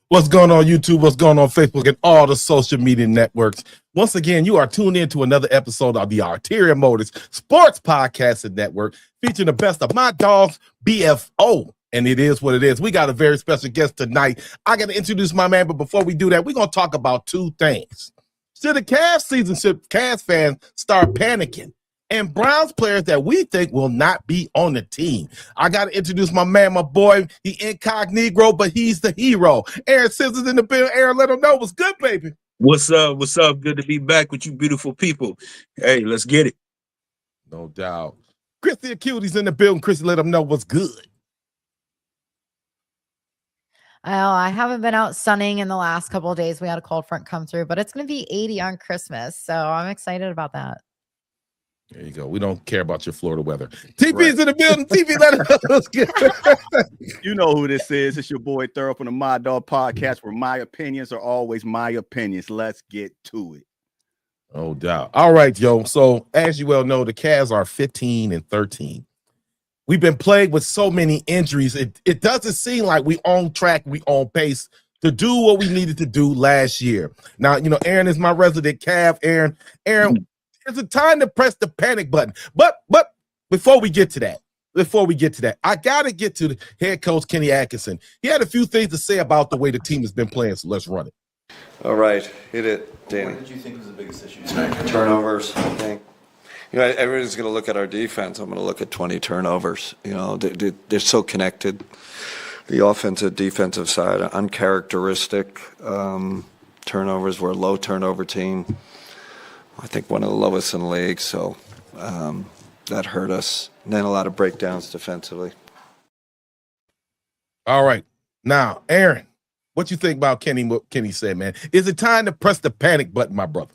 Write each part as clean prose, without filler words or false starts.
What's going on YouTube? What's going on Facebook and all the social media networks? Once again, you are tuned in to another episode of the Arterial Motors Sports Podcasting Network, featuring the best of my dogs, BFO. And it is what it is. We got a very special guest tonight. I got to introduce my man, but before we do that, we're going to talk about two things. Should the Cavs season, should Cavs fans start panicking? And Browns players that we think will not be on the team. I got to introduce my man, my boy. He incognito, but he's the hero. Aaron Scissors in the building. Aaron, let him know what's good, baby. What's up? What's up? Good to be back with you beautiful people. Hey, let's get it. No doubt. Christy Acutity's in the building. Christy, let him know what's good. I haven't been out sunning in the last couple of days. We had a cold front come through, but it's going to be 80 on Christmas. So I'm excited about that. There you go. We don't care about your Florida weather. TP's in the building. TP, let us know. You know who this is. It's your boy Thorough from the My Dog Podcast, where my opinions are always my opinions. Let's get to it. No doubt. All right, yo. So as you well know, the Cavs are 15-13. We've been plagued with so many injuries. It doesn't seem like we on track, we on pace to do what we needed to do last year. Now, you know, Aaron is my resident Cav. Aaron, it's a time to press the panic button. But before we get to that, I got to get to the head coach, Kenny Atkinson. He had a few things to say about the way the team has been playing, so let's run it. All right, hit it, Danny. What did you think was the biggest issue tonight? Turnovers, I think. You know, everybody's going to look at our defense. I'm going to look at 20 turnovers. You know, they're so connected. The offensive, defensive side, uncharacteristic turnovers. We're a low turnover team. I think one of the lowest in the league, so that hurt us. And then a lot of breakdowns defensively. All right. Now, Aaron, what you think about what Kenny said, man? Is it time to press the panic button, my brother?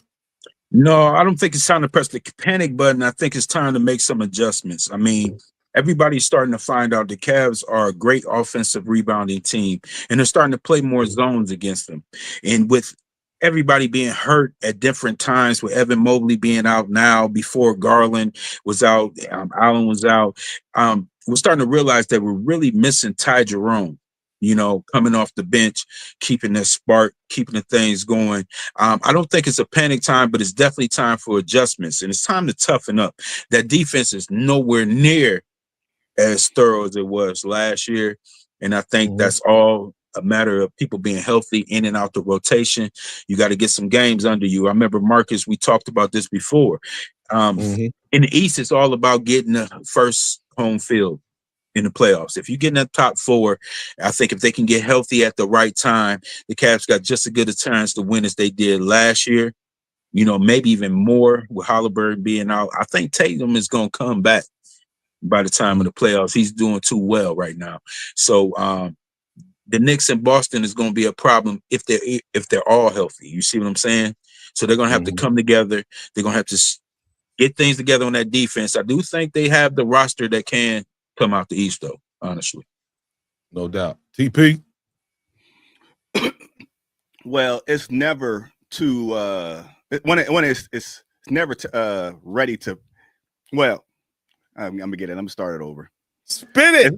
No, I don't think it's time to press the panic button. I think it's time to make some adjustments. I mean, everybody's starting to find out the Cavs are a great offensive rebounding team, and they're starting to play more zones against them. And with everybody being hurt at different times, with Evan Mobley being out now, before Garland was out, Allen was out, we're starting to realize that we're really missing Ty Jerome, you know, coming off the bench, keeping that spark, keeping the things going. I don't think it's a panic time, but it's definitely time for adjustments, and it's time to toughen up. That defense is nowhere near as thorough as it was last year, and I think that's all a matter of people being healthy in and out the rotation. You got to get some games under you. I remember, Marcus, we talked about this before. In the East, it's all about getting the first home field in the playoffs. If you get in that top four, I think if they can get healthy at the right time, the Cavs got just as good a chance to win as they did last year. You know, maybe even more with Halliburton being out. I think Tatum is going to come back by the time of the playoffs. He's doing too well right now. So the Knicks in Boston is going to be a problem if they're all healthy. You see what I'm saying? So they're going to have to come together. They're going to have to get things together on that defense. I do think they have the roster that can come out the East, though, honestly. No doubt. TP? Well, it's never too it's never ready to. Well, I'm gonna get it. Let me start it over. Spin it.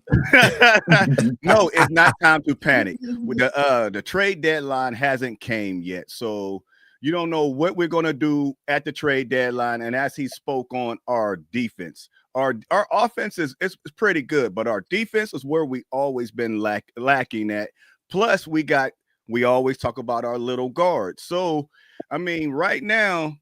No, it's not time to panic. With the trade deadline hasn't came yet, so you don't know what we're gonna do at the trade deadline. And as he spoke on our defense, our offense is pretty good, but our defense is where we always been lacking at. Plus, we always talk about our little guards. So, I mean, right now,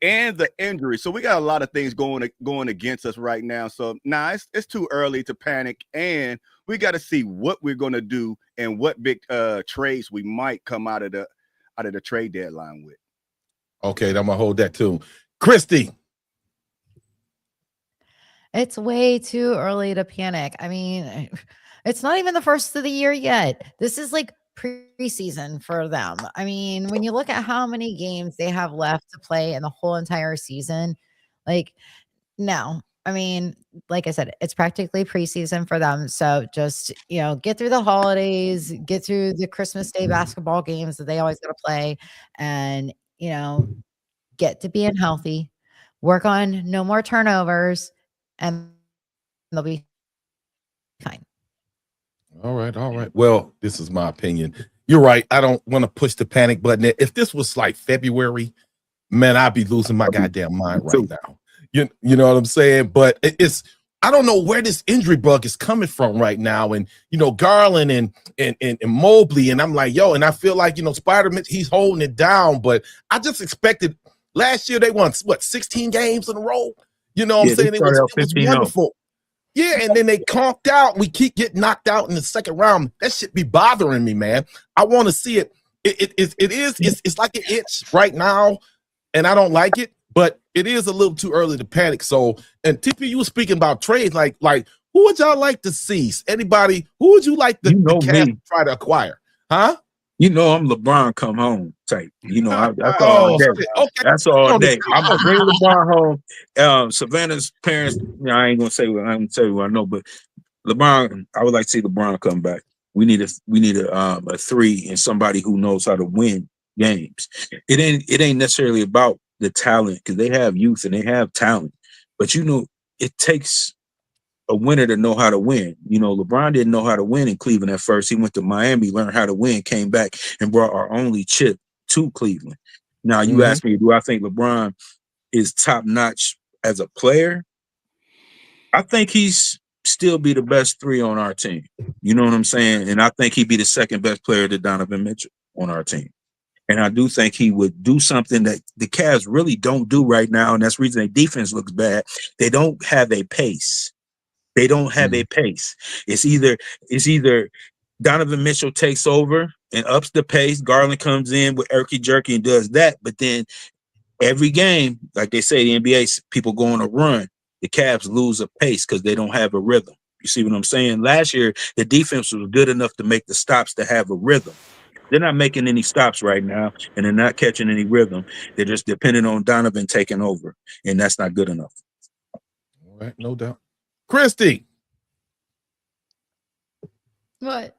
and the injury. So we got a lot of things going against us right now. So it's too early to panic, and we got to see what we're going to do and what big trades we might come out of the trade deadline with. Okay, I'm gonna hold that too. Christy. It's way too early to panic. I mean, it's not even the first of the year yet. This is like preseason for them. I mean, when you look at how many games they have left to play in the whole entire season, like, no. I mean, like I said, it's practically preseason for them. So just, get through the holidays, get through the Christmas Day basketball games that they always got to play, and, get to being healthy, work on no more turnovers, and they'll be fine. All right, all right. Well, this is my opinion. You're right. I don't want to push the panic button. If this was like February, man, I'd be losing my goddamn mind right now. You know what I'm saying? But it's I don't know where this injury bug is coming from right now. And Garland and Mobley, and I'm like, yo, and I feel like Spider-Man, he's holding it down. But I just expected last year they won 16 games in a row. You know what I'm saying? It was wonderful. Yeah, and then they conked out. We keep getting knocked out in the second round. That should be bothering me, man. I want to see it. It's like an itch right now, and I don't like it, but it is a little too early to panic. So, and TP, you were speaking about trades, like who would y'all like to see? Anybody? Who would you like the Cavs to try to acquire? Huh? I'm LeBron come home type. That's all day. Okay. That's all day. I'm gonna bring LeBron home. Savannah's parents. I ain't gonna say what I'm gonna tell you what I know, but LeBron. I would like to see LeBron come back. We need a three and somebody who knows how to win games. It ain't necessarily about the talent because they have youth and they have talent, but it takes a winner to know how to win. LeBron didn't know how to win in Cleveland at first. He went to Miami, learned how to win, came back and brought our only chip to Cleveland. Now you ask me, do I think LeBron is top notch as a player? I think he's still be the best three on our team. You know what I'm saying? And I think he'd be the second best player to Donovan Mitchell on our team. And I do think he would do something that the Cavs really don't do right now. And that's the reason their defense looks bad. They don't have a pace. They don't have a pace. It's either Donovan Mitchell takes over and ups the pace. Garland comes in with Erky Jerky and does that. But then every game, like they say, the NBA, people go on a run. The Cavs lose a pace because they don't have a rhythm. You see what I'm saying? Last year, the defense was good enough to make the stops to have a rhythm. They're not making any stops right now, and they're not catching any rhythm. They're just depending on Donovan taking over, and that's not good enough. All right, no doubt. Christy. What?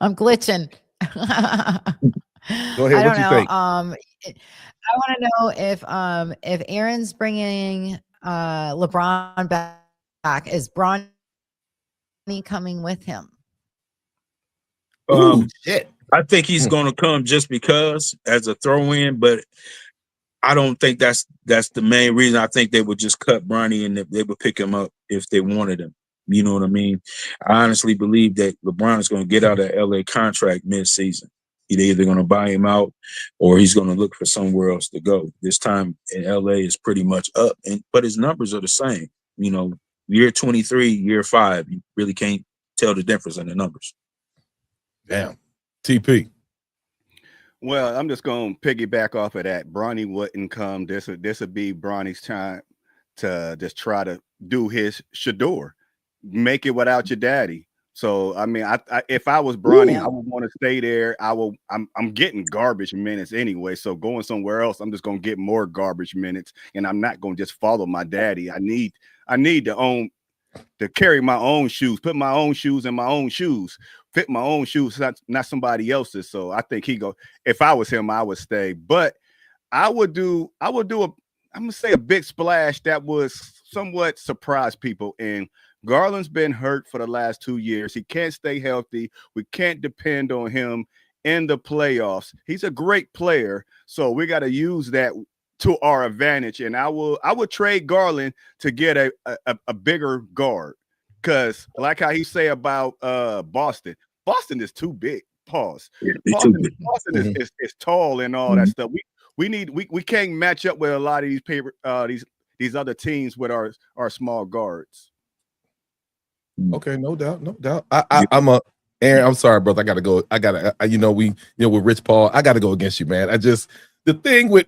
I'm glitching. Go ahead. I What don't you know. think? I want to know if Aaron's bringing LeBron back. Is Bronny coming with him? Shit. I think he's going to come just because as a throw-in, but I don't think that's the main reason. I think they would just cut Bronny and they would pick him up if they wanted him. You know what I mean? I honestly believe that LeBron is going to get out of LA contract mid-season. They're either going to buy him out or he's going to look for somewhere else to go. This time in LA is pretty much up, but his numbers are the same. Year 23, year 5, you really can't tell the difference in the numbers. Damn. TP. Well, I'm just going to piggyback off of that. Bronny wouldn't come. This would be Bronny's time to just try to do his Shador, make it without your daddy. So, I mean, I if I was Bronny, I would want to stay there. I'm getting garbage minutes anyway. So going somewhere else, I'm just going to get more garbage minutes, and I'm not going to just follow my daddy. I need to carry my own shoes, put my own shoes in my own shoes, fit my own shoes, not somebody else's. So I think if I was him, I would stay. But I'm gonna say a big splash that was somewhat surprised people. And Garland's been hurt for the last 2 years. He can't stay healthy. We can't depend on him in the playoffs. He's a great player, so we got to use that to our advantage. And I would trade Garland to get a bigger guard, because like how he say about Boston is too big. Pause. Boston is tall and all that stuff. We can't match up with a lot of these other teams with our small guards. Okay, no doubt. Aaron, I'm sorry, brother. I gotta go. With Rich Paul, I gotta go against you, man. The thing with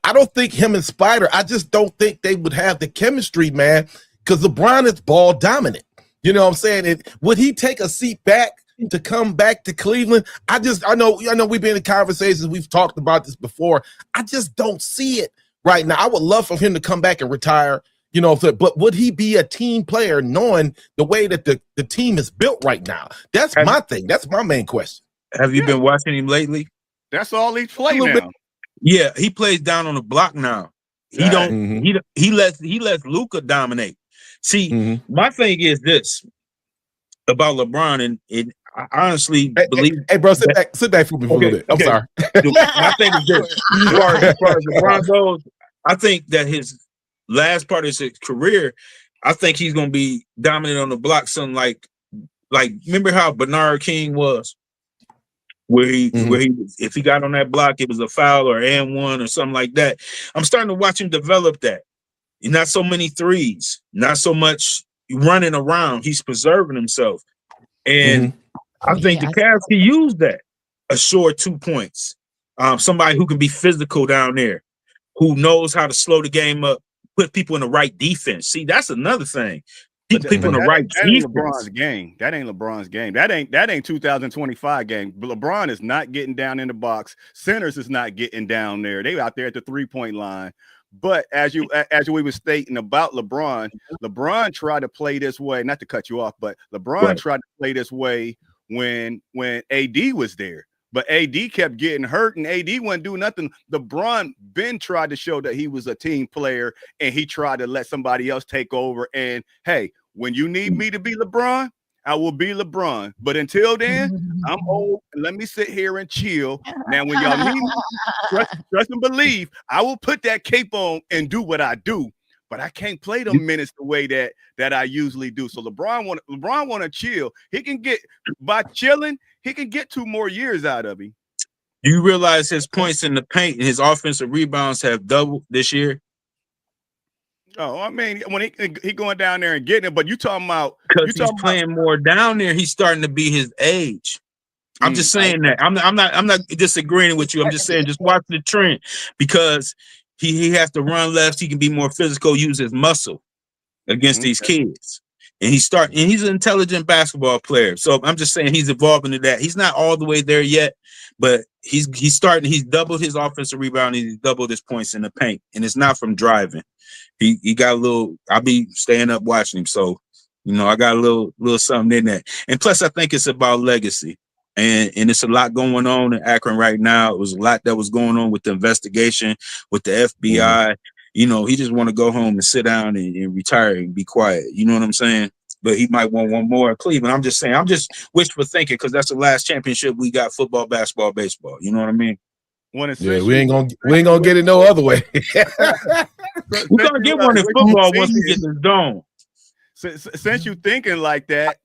I don't think him and Spider, I just don't think they would have the chemistry, man, because LeBron is ball dominant. You know what I'm saying? Would he take a seat back to come back to Cleveland? I know we've been in conversations, we've talked about this before. I just don't see it right now. I would love for him to come back and retire, but would he be a team player knowing the way that the team is built right now? That's my thing. That's my main question. Have you been watching him lately? That's all he's playing now. Yeah, he plays down on the block now. He don't. He lets Luka dominate. See, my thing is this: about LeBron, and I honestly believe. Hey, bro, sit back for me for a little bit. I'm sorry. I think it's just as far as LeBron goes, I think that his last part of his career, I think he's gonna be dominant on the block, something like remember how Bernard King was, where he if he got on that block, it was a foul or and one or something like that. I'm starting to watch him develop that. Not so many threes, not so much running around. He's preserving himself, and I think the Cavs can use that. A short 2 points, somebody who can be physical down there, who knows how to slow the game up, put people in the right defense. See, that's another thing. People in the right defense. Ain't LeBron's game. That ain't LeBron's game. That ain't 2025 game. But LeBron is not getting down in the box. Centers is not getting down there. They out there at the 3-point line. But as we were stating about LeBron tried to play this way. Not to cut you off, but LeBron tried to play this way when AD was there. But AD kept getting hurt, and AD wouldn't do nothing. LeBron tried to show that he was a team player, and he tried to let somebody else take over. And hey, when you need me to be LeBron, I will be LeBron. But until then, I'm old, and let me sit here and chill. Now, when y'all need me, trust and believe, I will put that cape on and do what I do. But I can't play them minutes the way that I usually do. So LeBron want to chill. He can get by chilling. He can get 2 more years out of him. Do you realize his points in the paint and his offensive rebounds have doubled this year? Oh, I mean, when he going down there and getting it, but you talking about because he's playing more down there. He's starting to be his age. I'm just saying that. I'm not disagreeing with you. I'm just saying just watch the trend because he has to run less. He can be more physical, use his muscle against these kids. And he's an intelligent basketball player. So I'm just saying he's evolving to that. He's not all the way there yet, but he's starting. He's doubled his offensive rebound. He's doubled his points in the paint, and it's not from driving. He got a little. I'll be staying up watching him, so I got a little something in that. And plus, I think it's about legacy, and it's a lot going on in Akron right now. It was a lot that was going on with the investigation with the FBI. He just want to go home and sit down and retire and be quiet. You know what I'm saying? But he might want one more in Cleveland. I'm just saying. I'm just wishful thinking because that's the last championship we got: football, basketball, baseball. You know what I mean? We ain't gonna get it no other way. We're gonna get one in football once we get this dome. Since you thinking like that,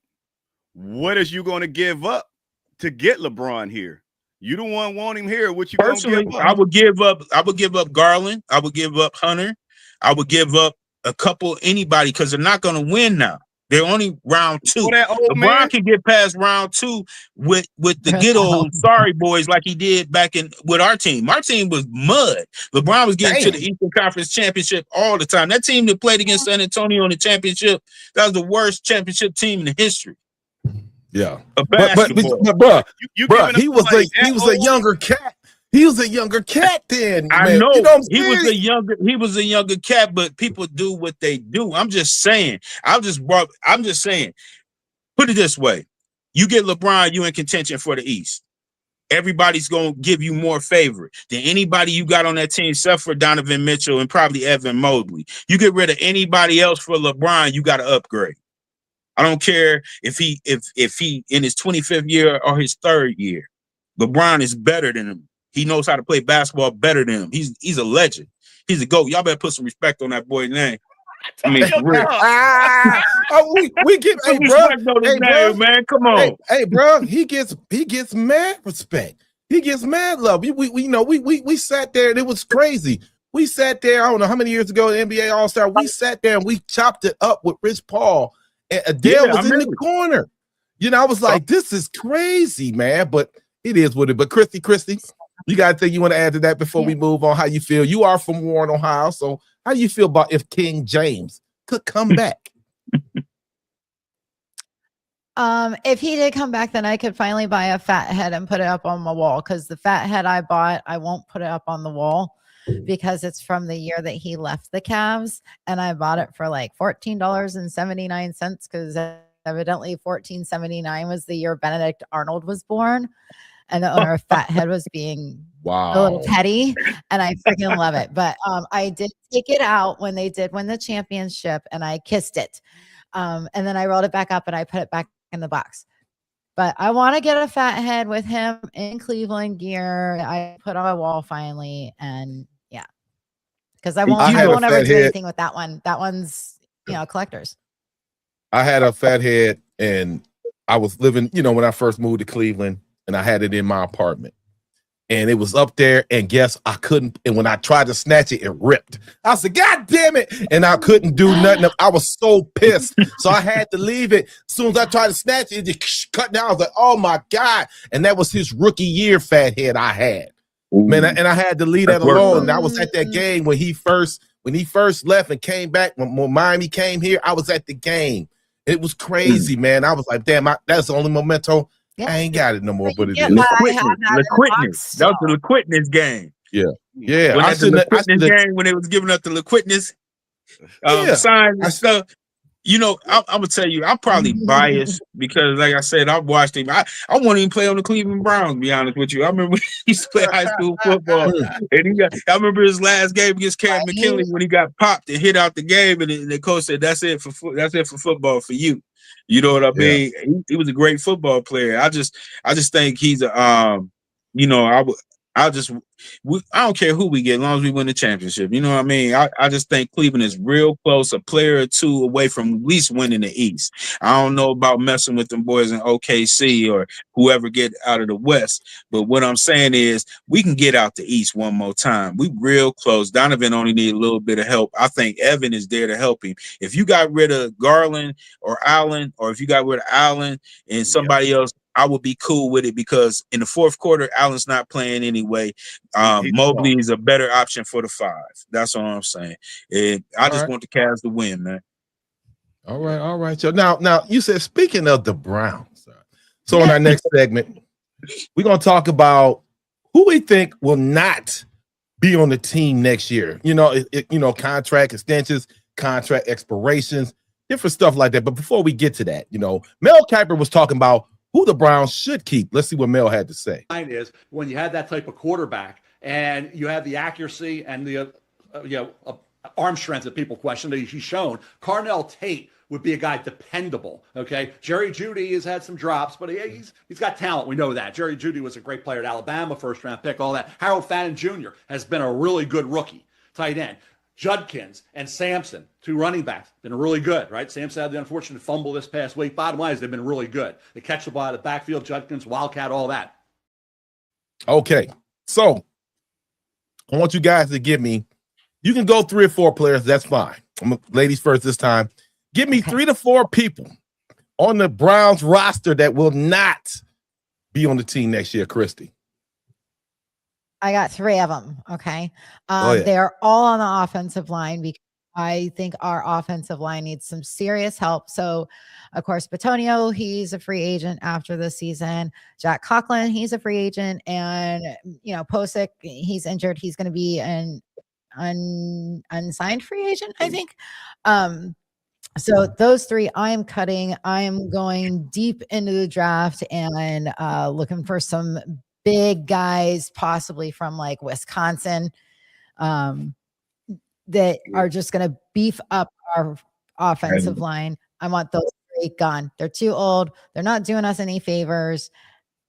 what is you gonna give up to get LeBron here? You don't want him here. What you personally? Gonna give up? I would give up Garland. I would give up Hunter. I would give up a couple anybody because they're not gonna win now. They're only round 2. LeBron can get past round 2 with the good old sorry boys like he did back with our team. Our team was mud. LeBron was getting to the Eastern Conference Championship all the time. That team that played against San Antonio in the championship, that was the worst championship team in the history. Yeah, but bro, he was a younger cat. He was a younger cat then. I know he was a younger cat, but people do what they do. I'm just saying. I'm just saying. Put it this way: you get LeBron, you in contention for the East. Everybody's gonna give you more favorite than anybody you got on that team, except for Donovan Mitchell and probably Evan Mobley. You get rid of anybody else for LeBron, you got to upgrade. I don't care if he in his 25th year or his 3rd year. LeBron is better than him. He knows how to play basketball better than him. He's a legend. He's a GOAT. Y'all better put some respect on that boy's name. I mean, for real. we get some respect on his name, man. Come on. Hey, bro, he gets mad respect. He gets mad love. We sat there and it was crazy. We sat there, I don't know how many years ago, the NBA All-Star, we sat there and we chopped it up with Rich Paul, and Adele was in the corner. I was like, this is crazy, man, but it is what it. But Christy, you got anything you want to add to that before we move on? How you feel? You are from Warren, Ohio, so how you feel about if King James could come back? If he did come back, then I could finally buy a fat head and put it up on my wall, because the fat head I bought, I won't put it up on the wall because it's from the year that he left the Cavs, and I bought it for like $14.79 because evidently $14.79 was the year Benedict Arnold was born. And the owner of Fathead was being a little petty, and I freaking love it. But I did take it out when they did win the championship, and I kissed it. And then I rolled it back up, and I put it back in the box. But I want to get a fat head with him in Cleveland gear. I put on my wall finally, and yeah, because I I had a won't ever fat do head. anything with that one. That one's collectors. I had a fat head, and I was living, when I first moved to Cleveland, and I had it in my apartment. And it was up there, and guess I couldn't. And when I tried to snatch it, it ripped. I said, God damn it. And I couldn't do nothing. I was so pissed. So I had to leave it. As soon as I tried to snatch it, it just cut down. I was like, oh my God. And that was his rookie year fat head I had. Man, and I had to leave that alone. And I was at that game when he first left and came back. When Miami came here, I was at the game. It was crazy, man. I was like, damn, that's the only memento. I ain't got it no more, but it is. Liquidness. That was the liquidness game. Yeah. When I the liquidness game, when they was giving up the liquidness signs and stuff. I'm gonna tell you, I'm probably biased because, like I said, I've watched him. I won't even play on the Cleveland Browns, to be honest with you. I remember when he used to play high school football, and I remember his last game against Cam McKinley when he got popped and hit out the game, and the coach said, "That's it for football for you." You know what I mean? Yeah. He was a great football player. I just think he's I don't care who we get as long as we win the championship. You know what I mean? I just think Cleveland is real close, a player or two away from at least winning the East. I don't know about messing with them boys in OKC or whoever get out of the West. But what I'm saying is we can get out the East one more time. We real close. Donovan only need a little bit of help. I think Evan is there to help him. If you got rid of Garland or Allen, or if you got rid of Allen and somebody else, I would be cool with it because in the fourth quarter, Allen's not playing anyway. Mobley is a better option for the 5. That's all I'm saying. And I just want the Cavs to win, man. All right. So now you said, speaking of the Browns, so in our next segment, we're gonna talk about who we think will not be on the team next year. Contract extensions, contract expirations, different stuff like that. But before we get to that, Mel Kiper was talking about who the Browns should keep. Let's see what Mel had to say. Is when you had that type of quarterback and you have the accuracy and the arm strength that people question that he's shown, Carnell Tate would be a guy dependable. Okay, Jerry Jeudy has had some drops, but he's got talent. We know that. Jerry Jeudy was a great player at Alabama, first round pick, all that. Harold Fannin Jr. has been a really good rookie tight end. Judkins and Sampson, 2 running backs, been really good, right? Sampson had the unfortunate fumble this past week. Bottom line is they've been really good. They catch the ball out of the backfield, Judkins, Wildcat, all that. Okay, so I want you guys to give me, you can go 3 or 4 players, that's fine. Ladies first this time. Give me 3 to 4 people on the Browns roster that will not be on the team next year, Christy. I got 3 of them. Okay. They're all on the offensive line because I think our offensive line needs some serious help. So, of course, Bitonio, he's a free agent after the season. Jack Conklin, he's a free agent. And, Posick, he's injured. He's going to be an unsigned free agent, I think. So those 3 I am cutting. I am going deep into the draft and looking for some big guys, possibly from like Wisconsin, that are just going to beef up our offensive line. I want those 3 gone. They're too old. They're not doing us any favors.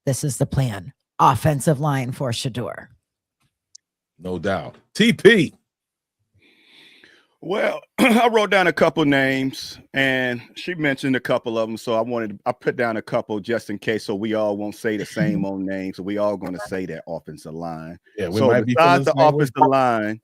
This is the plan. Offensive line for Shedeur. No doubt. TP. Well, I wrote down a couple names and she mentioned a couple of them. So I put down a couple just in case, so we all won't say the same old names. So we all going to say that offensive line. Yeah, we so might be besides the offensive line,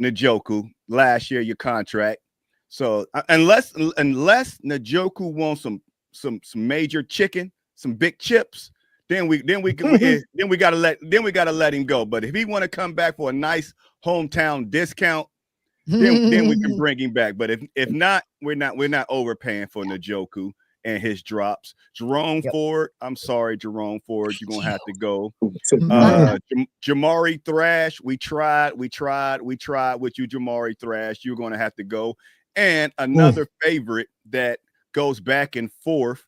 Njoku, last year your contract. So unless Njoku wants some major chicken, some big chips, then we gotta let him go. But if he want to come back for a nice hometown discount, then we can bring him back. But if not, we're not overpaying for Njoku and his drops. Jerome Ford, I'm sorry, Jerome Ford, you're gonna have to go. Jamari Thrash, we tried with you, Jamari Thrash. You're gonna have to go. And another favorite that goes back and forth.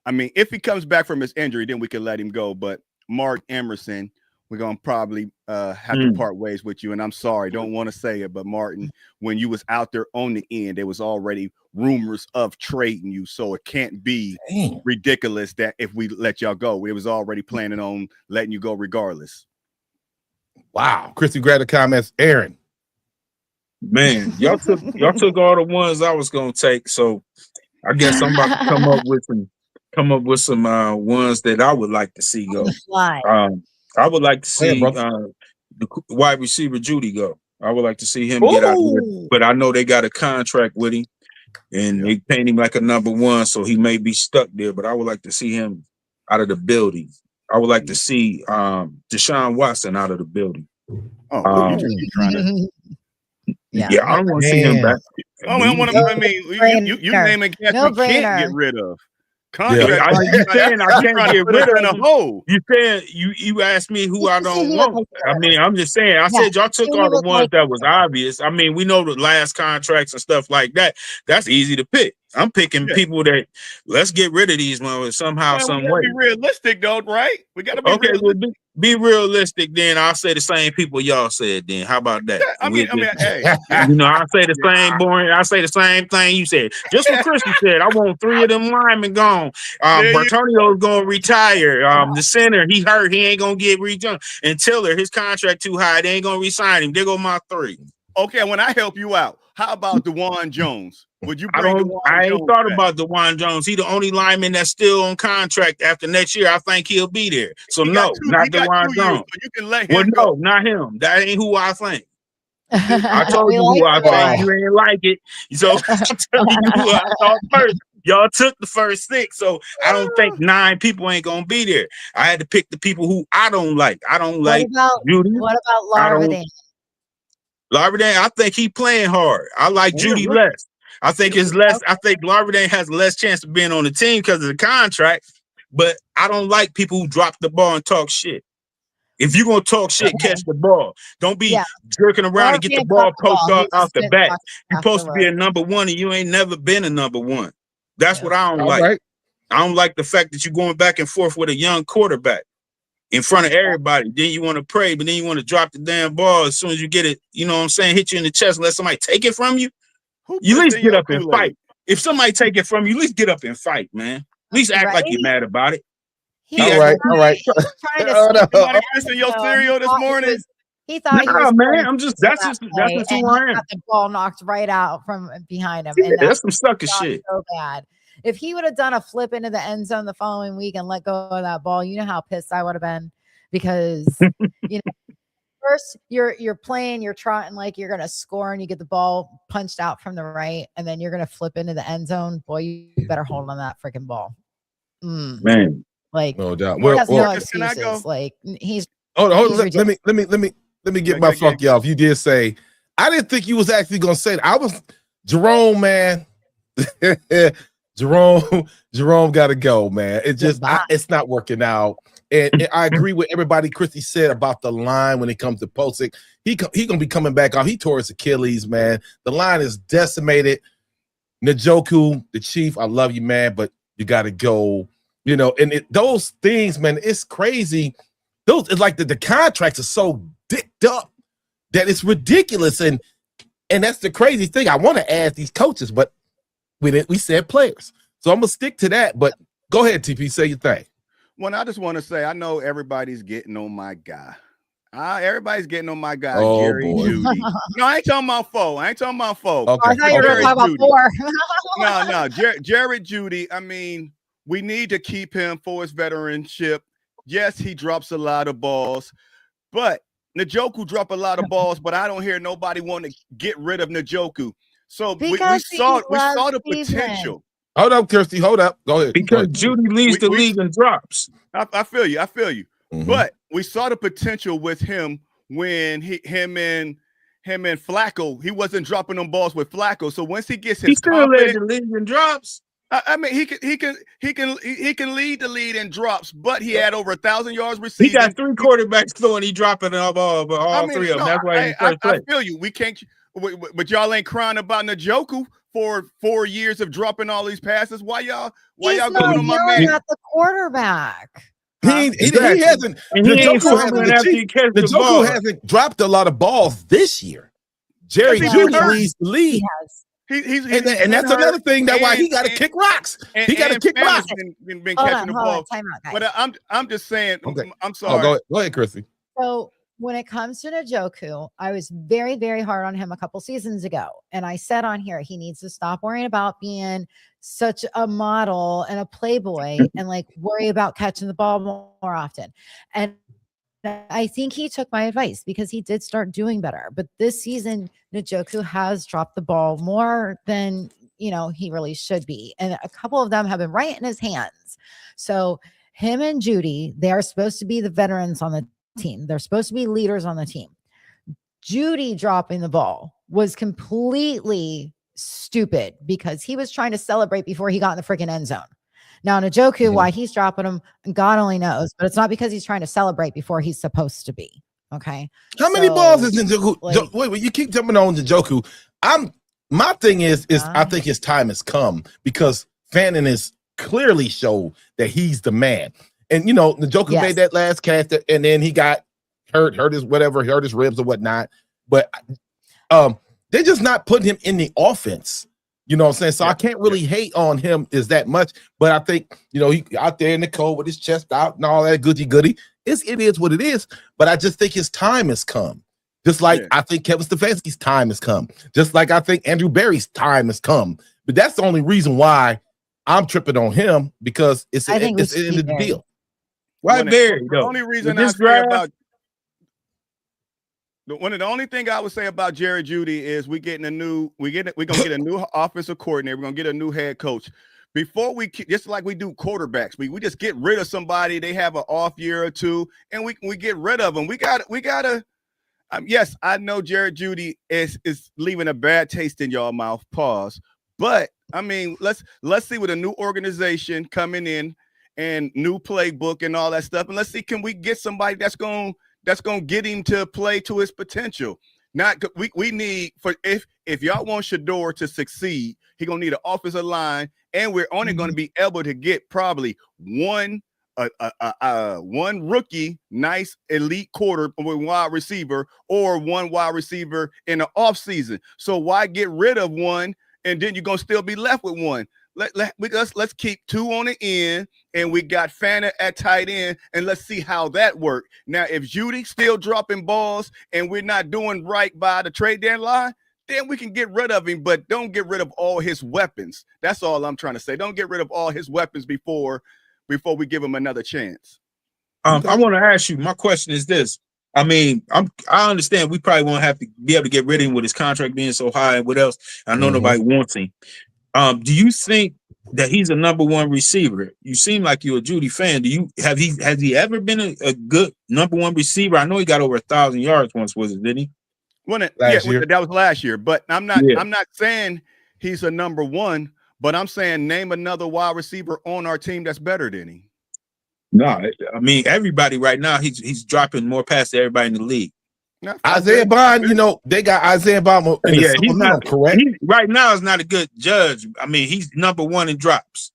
I mean, if he comes back from his injury, then we can let him go. But Mark Emerson, we're gonna probably have to part ways with you. And I'm sorry, don't want to say it, but Martin, when you was out there on the end, there was already rumors of trading you, so it can't be ridiculous that if we let y'all go, we was already planning on letting you go regardless. Wow, Christy, grab the comments. Aaron, Man, y'all took all the ones I was gonna take, so I guess I'm about to come up with some ones that I would like to see go. I would like to see the wide receiver Judy go. I would like to see him get out here, but I know they got a contract with him, and they paying him like a number one, so he may be stuck there. But I would like to see him out of the building. I would like to see Deshaun Watson out of the building. Oh, you trying to? Yeah, I don't want to see him back. You name a cat we can't get rid of. Contract. You saying I can't get rid of him? Hole. You saying you asked me who I don't want. I mean, I'm just saying. I said y'all took all the ones that was obvious. I mean, we know the last contracts and stuff like that. That's easy to pick. I'm picking people that let's get rid of these ones somehow, some way. Be realistic, though, right? We got to be realistic. Well, be realistic. Then I'll say the same people y'all said. Then how about that? Yeah, I mean, hey, I say the same boring. I say the same thing you said. Just what Christy said. I want 3 of them linemen gone. Bertonio's gonna retire. The center, he hurt. He ain't gonna get redone. And Tiller, his contract too high. They ain't gonna resign him. There go my 3. Okay, when I help you out, how about DeJuan Jones? Would you bring I ain't thought about DeJuan Jones. He the only lineman that's still on contract after next year. I think he'll be there. So not DeJuan Jones. So you can let him go. No, not him. That ain't who I think. I told you who I think. You ain't like it. So I'm telling you who I thought first. Y'all took the first 6, so I don't think 9 people ain't gonna be there. I had to pick the people who I don't like. I don't like Judy. What about Larvadain? Larvadain, I think he playing hard. I like Judy less. I think it's less. I think Larvadain has less chance of being on the team because of the contract. But I don't like people who drop the ball and talk shit. If you're gonna talk shit, catch the ball. Don't be jerking around and get the ball poked out the back. You're supposed to be a number 1, and you ain't never been a number 1. That's what I don't like. Right. I don't like the fact that you're going back and forth with a young quarterback in front of everybody. Then you want to pray, but then you want to drop the damn ball as soon as you get it. You know what I'm saying? Hit you in the chest and let somebody take it from you. You at least get up and fight. If somebody take it from you, at least get up and fight, man. At least act like you're mad about it. All right. Somebody missing your cereal this morning. He thought, man. I'm just that's just who I am. Got the ball knocked right out from behind him. Yeah, that's some sucker shit. So bad. If he would have done a flip into the end zone the following week and let go of that ball, you know how pissed I would have been, because first you're playing, you're trotting like you're gonna score, and you get the ball punched out from the right, and then you're gonna flip into the end zone. Boy, you better hold on that freaking ball, man. Like, no doubt. Well, no excuses. Like, he's hold on. Let me get my funky off. You did say I didn't think you was actually gonna say that. I was Jerome, man. Jerome got to go, man. It's just it's not working out. And I agree with everybody Christy said about the line when it comes to Posick. He gonna be coming back off. He tore his Achilles, man. The line is decimated. Njoku, the Chief, I love you, man, but you got to go. And those things, man, it's crazy. It's like the contracts are so dicked up that it's ridiculous, and that's the crazy thing. I want to ask these coaches, but we said players, so I'm gonna stick to that. But go ahead, TP, say your thing. Well, I just want to say I know everybody's getting on my guy. Everybody's getting on my guy, Jerry Jeudy. No, I ain't talking about foe. Okay. I thought you were talking about 4. No, Jerry Jeudy. I mean, we need to keep him for his veteranship. Yes, he drops a lot of balls, but Njoku drop a lot of balls, but I don't hear nobody want to get rid of Njoku. So we saw the potential. Hold up, Kirsty. Hold up. Go ahead. Because Jeudy leads the league in drops. I feel you. Mm-hmm. But we saw the potential with him when him and Flacco. He wasn't dropping them balls with Flacco. So once he gets his confidence, the league in drops. I mean, he can lead the lead in drops, but he had over 1,000 yards receiving. He got 3 quarterbacks throwing. He dropping all 3 of them. That's why he's first place. I feel you. We can't, but y'all ain't crying about Njoku for 4 years of dropping all these passes. Why y'all going on my man? At the quarterback. He Exactly. hasn't. And The he ain't Joker fumbling after he catches the the Joker ball. hasn't dropped a lot of balls this year. Jerry Because he's Judy hurt. leads the He league. has. And that's another thing that why he got to kick rocks. He got to kick rocks. Been Hold catching on, the hold ball. on, time out, guys. But I'm just saying. Okay. I'm Oh, sorry. go ahead, Chrissy. So when it comes to Njoku, I was very, very hard on him a couple seasons ago. And I said on here, he needs to stop worrying about being such a model and a playboy and like worry about catching the ball more often. And I think he took my advice because he did start doing better. But this season, Njoku has dropped the ball more than he really should be. And a couple of them have been right in his hands. So him and Judy, they are supposed to be the veterans on the team. They're supposed to be leaders on the team. Judy dropping the ball was completely stupid because he was trying to celebrate before he got in the freaking end zone. Now, Njoku, why he's dropping him, God only knows, but it's not because he's trying to celebrate before he's supposed to be. Okay. How many balls is Njoku? Wait, you keep jumping on Njoku. My thing is I think his time has come because Fannin has clearly showed that he's the man. And Njoku made that last catch, and then he got hurt his ribs or whatnot. But they're just not putting him in the offense. You know what I'm saying? So I can't really hate on him is that much. But I think, he out there in the cold with his chest out and all that goody. It is what it is. But I just think his time has come. Just like I think Kevin Stefanski's time has come. Just like I think Andrew Berry's time has come. But that's the only reason why I'm tripping on him because it's the end of the deal. Why Berry? The only reason I say about one of the only thing I would say about Jerry Judy is we're gonna get a new offensive coordinator. We're gonna get a new head coach. Before just like we do quarterbacks, we just get rid of somebody. They have an off year or two, and we get rid of them. We gotta. Yes, I know Jerry Judy is leaving a bad taste in y'all mouth. Pause. But I mean, let's see with a new organization coming in and new playbook and all that stuff, and let's see, can we get somebody that's going to get him to play to his potential? Not we need if y'all want Shedeur to succeed, he's gonna need an offensive line, and we're only going to be able to get probably one rookie, nice elite wide receiver, or one wide receiver in the offseason. So why get rid of one and then you're gonna still be left with one? Let's keep two on the end, and we got Fannin at tight end, and let's see how that works. Now, if Judy still dropping balls and we're not doing right by the trade deadline, then we can get rid of him, but don't get rid of all his weapons. That's all I'm trying to say. Don't get rid of all his weapons before we give him another chance. I want to ask you, my question is this. I mean, I understand we probably won't have to be able to get rid of him with his contract being so high and what else. I know nobody wants him. Do you think that he's a number one receiver? You seem like you're a Judy fan. Has he ever been a good number one receiver? I know he got over 1,000 yards once, didn't he? That was last year. But I'm not saying he's a number one, but I'm saying name another wide receiver on our team that's better than him. No, I mean everybody right now. He's dropping more passes than everybody in the league. No, Isaiah Bond, they got Isaiah Bond. He's not correct. Right now is not a good judge. I mean, he's number one in drops.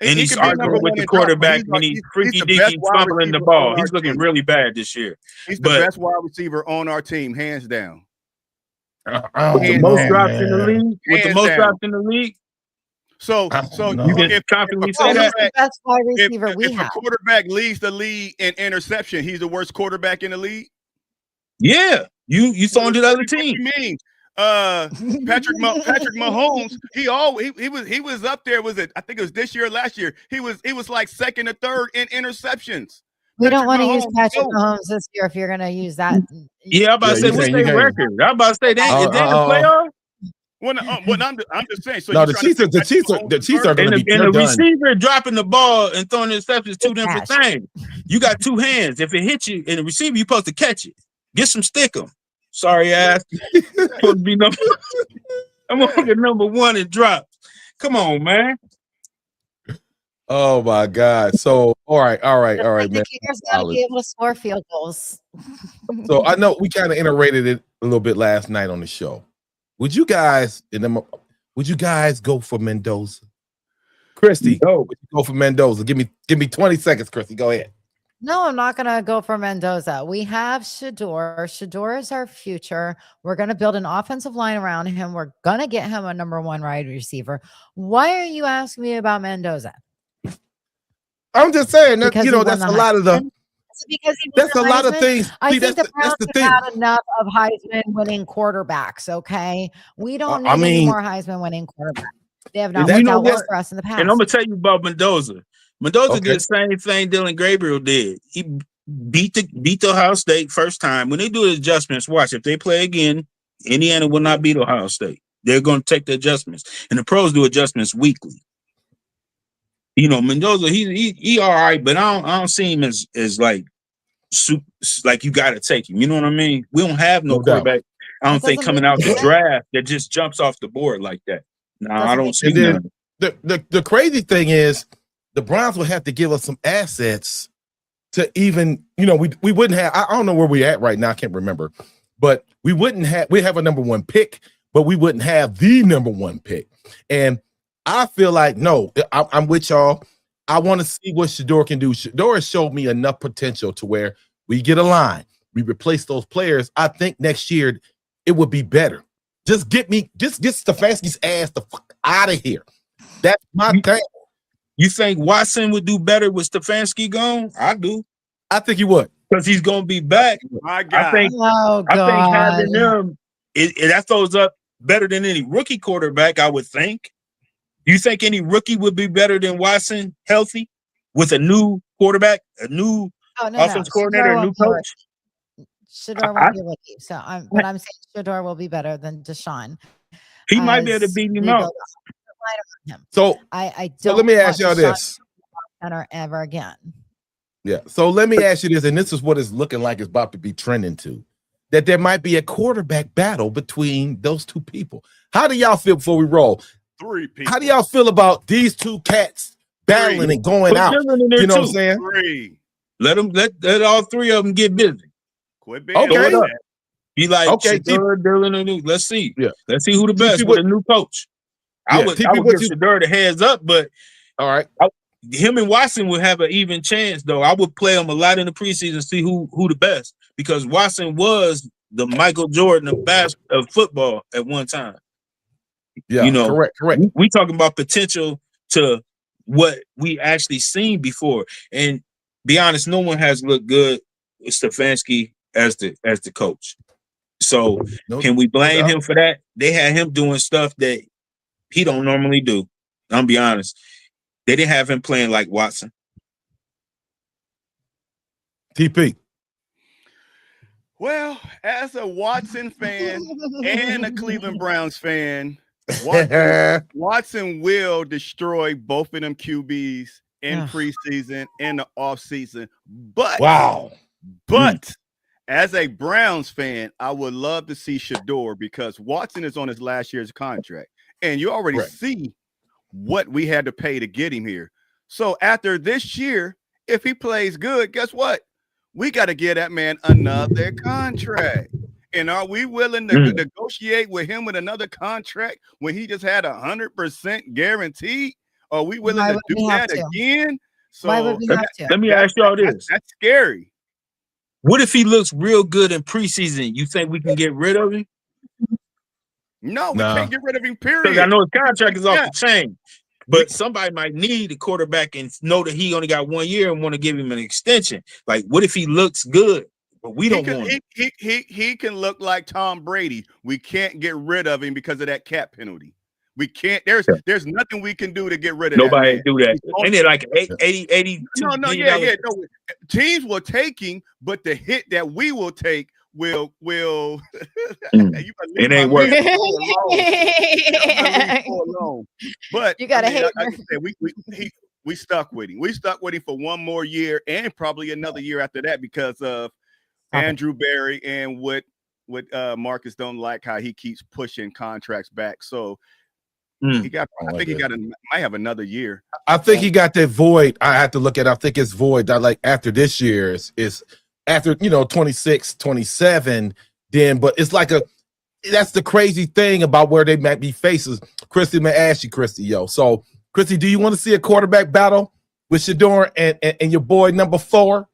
And he's arguing with the quarterback when he's freaky deaky fumbling the ball. He's looking really bad this year. He's the best wide receiver on our team, hands down. With the most drops in the league? With the most drops in the league? So you can confidently say that? The best wide receiver we have. If a quarterback leads the league in interception, he's the worst quarterback in the league? Yeah. You throwing to the other team. What do you mean? Patrick Mahomes, he was up there. Was it? I think it was this year or last year. He was like second or third in interceptions. We don't want to use Patrick Mahomes this year if you're going to use that. Yeah, I'm about to say what's their record. I'm about to say they in the playoff. Well, I'm just saying. So no, the Chiefs are going to be. And the receiver dropping the ball and throwing interceptions, two different things. You got two hands. If it hits you, and the receiver, you're supposed to catch it. Get some stickum. Sorry ass. Supposed to be number. I'm gonna get number one and drop. Come on, man. Oh my God. So all right, The man. kicker's got to be able to score field goals. So I know we kind of iterated it a little bit last night on the show. Would you guys go for Mendoza? Christy, would you go for Mendoza? Give me 20 seconds, Christy. Go ahead. No, I'm not going to go for Mendoza. We have Shador. Shador is our future. We're going to build an offensive line around him. We're going to get him a number one wide receiver. Why are you asking me about Mendoza? I'm just saying that, Because you he know, won that's the a lot of the, Heisman? Is it because he won that's the a lot of Heisman? things. I See, think that's the Browns the thing. have had enough of Heisman winning quarterbacks. Okay, we don't need I any mean, more Heisman winning quarterbacks. They have not And you worked know out what? well for us in the And I'm past. gonna tell you about Mendoza. Mendoza Okay. did the same thing Dylan Gabriel did. He beat the Ohio State first time. When they do the adjustments, watch, if they play again, Indiana will not beat Ohio State. They're gonna take the adjustments. And the pros do adjustments weekly. You know, Mendoza, he all right, but I don't see him as like super, like you gotta take him. You know what I mean? We don't have no No doubt. quarterback, I don't That think, doesn't coming make out you the win. draft that just jumps off the board like that. No, I Doesn't don't make see And then none. the crazy thing is the Browns would have to give us some assets to even, you know, we wouldn't have, I don't know where we're at right now, I can't remember, but we have a number one pick, but we wouldn't have the number one pick. And I feel like, no, I'm with y'all. I want to see what Shador can do. Shador has showed me enough potential to where we get a line, we replace those players. I think next year it would be better. Just get Stefanski's ass the fuck out of here. That's my thing. You think Watson would do better with Stefanski gone? I do, I think he would. because he's gonna be back. My I God. think Oh I think God! having them that throws up better than any rookie quarterback, I would think. Do you think any rookie would be better than Watson healthy with a new quarterback, a new Oh no, offense no. coordinator, Shador a new won't be a rookie. coach? Shador I- won't be a rookie. So I'm saying Shador will be better than Deshaun. He might be able to as beat him we out. build a line around him. So I So don't let me ask want y'all Deshaun this. Center ever again. Yeah. So let me ask you this, and this is what it's looking like it's about to be trending to, that there might be a quarterback battle between those two people. How do y'all feel before we roll? 3 people. How do y'all feel about these two cats battling and going Put out? Dylan in there You know too. what I'm saying? 3. Let all three of them get busy. Quit being Okay. like Throw it up. that. Be like, Okay, Shador, Dylan, and let's see. Yeah. Let's see who the best TP, with a new coach. I Yeah, would TP, give what you- Shador the heads up, but All right. him and Watson would have an even chance, though. I would play them a lot in the preseason, see who the best, because Watson was the Michael Jordan of football at one time. Yeah. You know, correct. we talking about potential to what we actually seen before. And be honest, no one has looked good with Stefanski as the coach. So No- can we blame doubt. him for that? They had him doing stuff that he don't normally do. I'm be honest. They didn't have him playing like Watson. TP. Well, as a Watson fan and a Cleveland Browns fan, Watson will destroy both of them QBs in Ugh. preseason and the offseason. But Wow. as a Browns fan, I would love to see Shador because Watson is on his last year's contract. And you already Correct. see what we had to pay to get him here. So after this year, if he plays good, guess what? We got to give that man another contract. And are we willing to negotiate with him with another contract when he just had 100% guaranteed? Are we willing Why to would do we have that to? again? So Why would we have to? Let me ask y'all this. That's scary. What if he looks real good in preseason? You think we can get rid of him? No, we Nah. can't get rid of him, Because period. I know his contract is off Yeah. the chain. But somebody might need a quarterback and know that he only got 1 year and want to give him an extension. Like, what if he looks good, but we don't want him? He can look like Tom Brady. We can't get rid of him because of that cap penalty. We can't. There's nothing we can do to get rid of Nobody that do that. Ain't it like 82 No, million yeah. dollars? No. Teams will take him, but the hit that we will take will Mm. you better leave It ain't my worth man alone. But You gotta hate like I said, we stuck with him. We stuck with him for one more year and probably another year after that because of Andrew Berry and what Marcus don't like how he keeps pushing contracts back. So he got. I think he might have another year. I think he got that void. I have to look at. I think it's void that like after this year is after 26, 27. Then, but it's like that's the crazy thing about where they might be faces. Christy, may ask you, Christy, So, Christy, do you want to see a quarterback battle with Shador and your boy number 4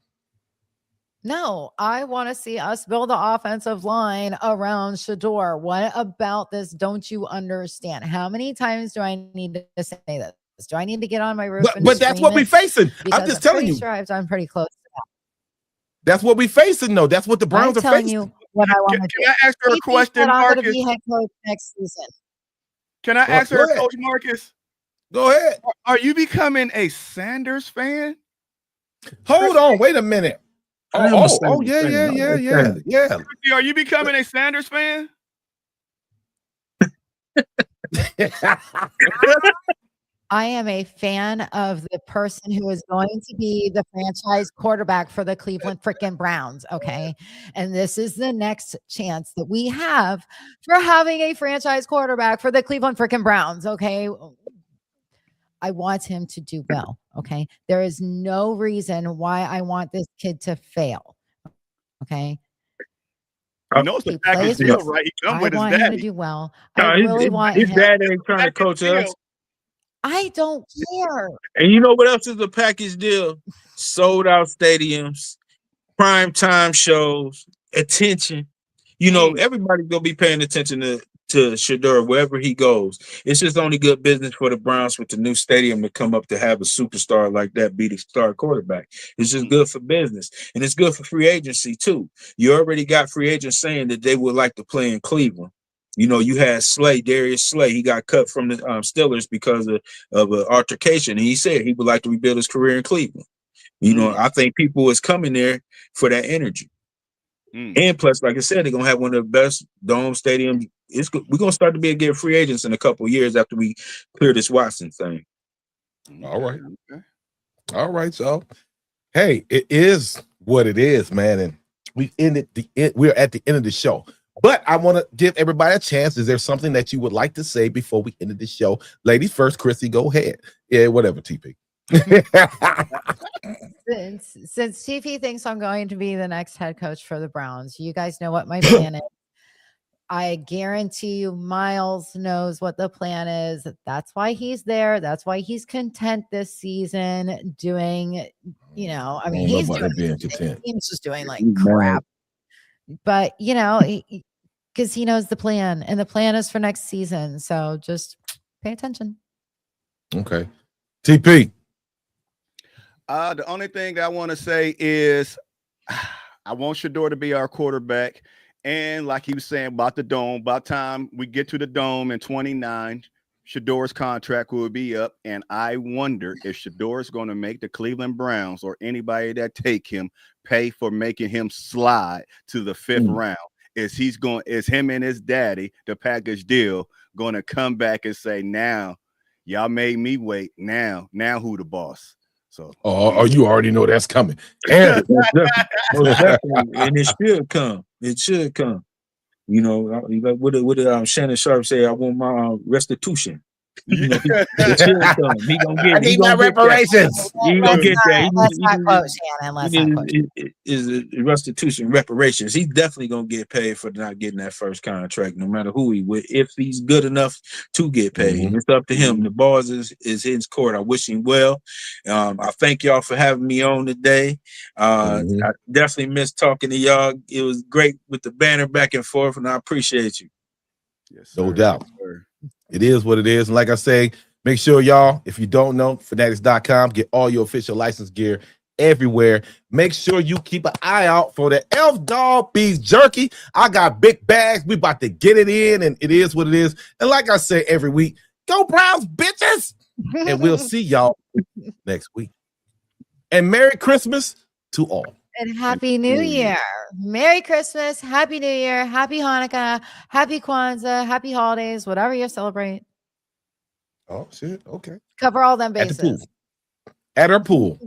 No, I want to see us build the offensive line around Shador. What about this? Don't you understand? How many times do I need to say this? Do I need to get on my roof and But that's what scream we're it? facing. I'm Because just I'm telling pretty you. sure I've done pretty close to that. That's what we're facing, though. That's what the I'm Browns are telling facing. you what I want to do. Can I ask her a TP question, said I'm going to Marcus? be head coach next season. Can I Go ask her, ahead. Coach Marcus? Go ahead. Are you becoming a Sanders fan? Hold on. Wait a minute. I am a Yeah, Sanders fan. I like Sanders. yeah. Chrissy, are you becoming a Sanders fan? I am a fan of the person who is going to be the franchise quarterback for the Cleveland freaking Browns. Okay. And this is the next chance that we have for having a franchise quarterback for the Cleveland freaking Browns. Okay. I want him to do well. Okay. There is no reason why I want this kid to fail. Okay. You know it's He the package plays deal, with, right? He come I with his want him to daddy. do well. No, I really want his him. dad ain't trying to Package coach deal. us. I don't care. And you know what else is a package deal? Sold out stadiums, prime time shows, attention. You know, everybody's gonna be paying attention to Shador wherever he goes. It's just only good business for the Browns with the new stadium to come up to have a superstar like that be the star quarterback. It's just good for business, and it's good for free agency too. You already got free agents saying that they would like to play in Cleveland. You know, you had Darius Slay. He got cut from the Steelers because of an altercation, and he said he would like to rebuild his career in Cleveland. You know, I think people is coming there for that energy. And plus, like I said, they're gonna have one of the best dome stadiums. We're gonna start to be able to get free agents in a couple of years after we clear this Watson thing. All right. All right, so hey, it is what it is, man. And we're at the end of the show. But I want to give everybody a chance. Is there something that you would like to say before we end the show? Ladies first, Chrissy, go ahead. Yeah, whatever, TP. Since TP thinks I'm going to be the next head coach for the Browns, you guys know what my plan is. I guarantee you Miles knows what the plan is. That's why he's there. That's why he's content this season doing, you know, I mean, he's doing being content. He's just doing like crap. But, you know, because he knows the plan, and the plan is for next season. So just pay attention. Okay. TP. The only thing that I want to say is I want Shador to be our quarterback. And like he was saying about the dome, by the time we get to the dome in 29, Shador's contract will be up. And I wonder if Shador's going to make the Cleveland Browns or anybody that take him pay for making him slide to the fifth round. Is him and his daddy, the package deal, going to come back and say, now y'all made me wait. Now who the boss? So you already know that's coming. And it should come. It should come. You know, what did Shannon Sharp say? I want my restitution. You know, it should come. He gonna get. I need my reparations. He gonna get that. Let's not quote Shannon. Let's not quote. Is restitution, reparations. He's definitely gonna get paid for not getting that first contract, no matter who he with. If he's good enough to get paid, it's up to him. The balls is his court. I wish him well. I thank y'all for having me on today. I definitely miss talking to y'all. It was great with the banner back and forth, and I appreciate you. Yes, no doubt. It is what it is. And like I say, make sure y'all, if you don't know, fanatics.com, get all your official license gear everywhere. Make sure you keep an eye out for the Elf Dog Beef Jerky. I got big bags. We about to get it in, and it is what it is. And like I say every week, go Browns, bitches. And we'll see y'all next week. And Merry Christmas to all. And Happy New Year. Merry Christmas. Happy New Year. Happy Hanukkah. Happy Kwanzaa. Happy holidays. Whatever you celebrate. Oh, shit. Okay. Cover all them At the pool. bases. At our pool.